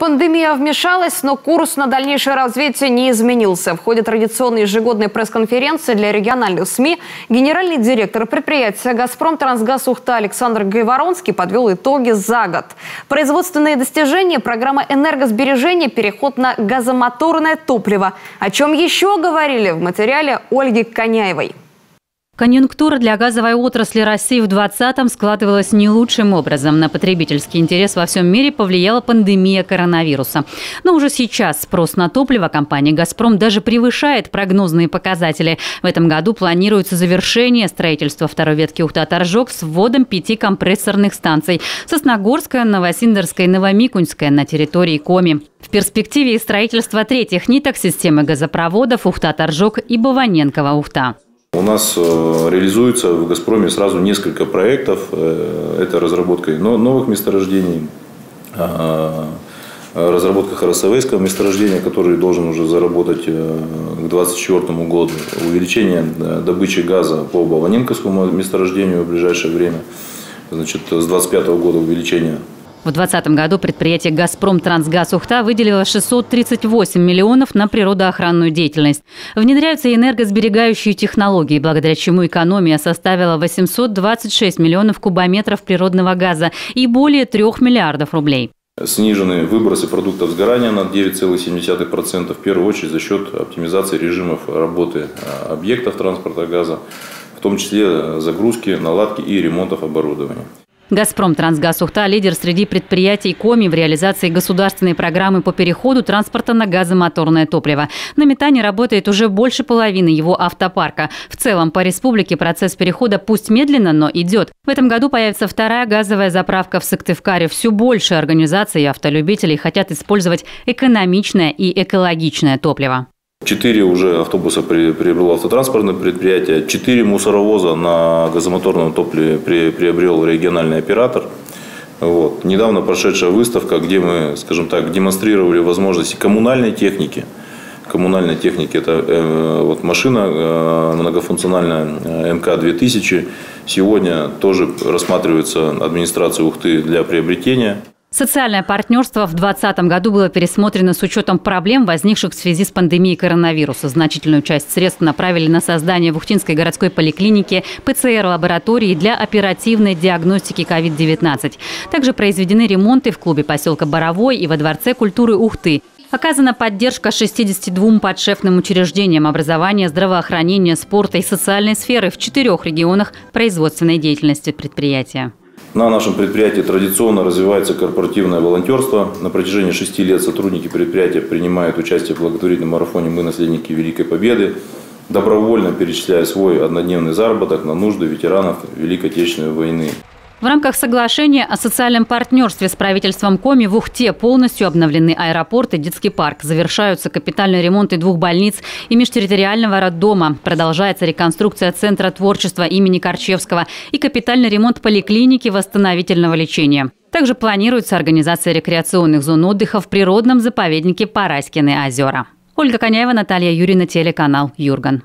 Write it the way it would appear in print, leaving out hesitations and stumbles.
Пандемия вмешалась, но курс на дальнейшее развитие не изменился. В ходе традиционной ежегодной пресс-конференции для региональных СМИ генеральный директор предприятия «Газпром Трансгаз Ухта» Александр Гайворонский подвел итоги за год. Производственные достижения, программа энергосбережения, переход на газомоторное топливо. О чем еще говорили в материале Ольги Коняевой. Конъюнктура для газовой отрасли России в 2020-м складывалась не лучшим образом. На потребительский интерес во всем мире повлияла пандемия коронавируса. Но уже сейчас спрос на топливо компании «Газпром» даже превышает прогнозные показатели. В этом году планируется завершение строительства второй ветки Ухта-Торжок с вводом 5 компрессорных станций – Сосногорская, Новосиндерская и Новомикуньская на территории Коми. В перспективе и строительство третьих ниток системы газопроводов Ухта-Торжок и Баваненково-Ухта. У нас реализуется в «Газпроме» сразу несколько проектов. Это разработка новых месторождений, разработка Харасовейского месторождения, который должен уже заработать к 2024 году, увеличение добычи газа по Баваненковскому месторождению в ближайшее время, значит, с 2025 года увеличение. В 2020 году предприятие «Газпром Трансгаз Ухта» выделило 638 миллионов на природоохранную деятельность. Внедряются энергосберегающие технологии, благодаря чему экономия составила 826 миллионов кубометров природного газа и более 3 миллиардов рублей. Снижены выбросы продуктов сгорания на 9,7%, в первую очередь за счет оптимизации режимов работы объектов транспорта газа, в том числе загрузки, наладки и ремонтов оборудования. «Газпром Трансгаз Ухта» – лидер среди предприятий Коми в реализации государственной программы по переходу транспорта на газомоторное топливо. На метане работает уже больше половины его автопарка. В целом по республике процесс перехода пусть медленно, но идет. В этом году появится вторая газовая заправка в Сыктывкаре. Все больше организаций и автолюбителей хотят использовать экономичное и экологичное топливо. 4 уже автобуса приобрело автотранспортное предприятие, 4 мусоровоза на газомоторном топливе приобрел региональный оператор. Вот. Недавно прошедшая выставка, где мы, скажем так, демонстрировали возможности коммунальной техники. Коммунальная техника – это вот машина многофункциональная МК-2000. Сегодня тоже рассматривается администрацией Ухты для приобретения. Социальное партнерство в 2020 году было пересмотрено с учетом проблем, возникших в связи с пандемией коронавируса. Значительную часть средств направили на создание в Ухтинской городской поликлинике ПЦР-лаборатории для оперативной диагностики COVID-19. Также произведены ремонты в клубе поселка Боровой и во Дворце культуры Ухты. Оказана поддержка 62 подшефным учреждениям образования, здравоохранения, спорта и социальной сферы в 4 регионах производственной деятельности предприятия. На нашем предприятии традиционно развивается корпоративное волонтерство. На протяжении 6 лет сотрудники предприятия принимают участие в благотворительном марафоне «Мы наследники Великой Победы», добровольно перечисляя свой однодневный заработок на нужды ветеранов Великой Отечественной войны. В рамках соглашения о социальном партнерстве с правительством Коми в Ухте полностью обновлены аэропорт и детский парк. Завершаются капитальные ремонты 2 больниц и межтерриториального роддома. Продолжается реконструкция Центра творчества имени Корчевского и капитальный ремонт поликлиники восстановительного лечения. Также планируется организация рекреационных зон отдыха в природном заповеднике Параськины озера. Ольга Коняева, Наталья Юрьевна, телеканал Юрган.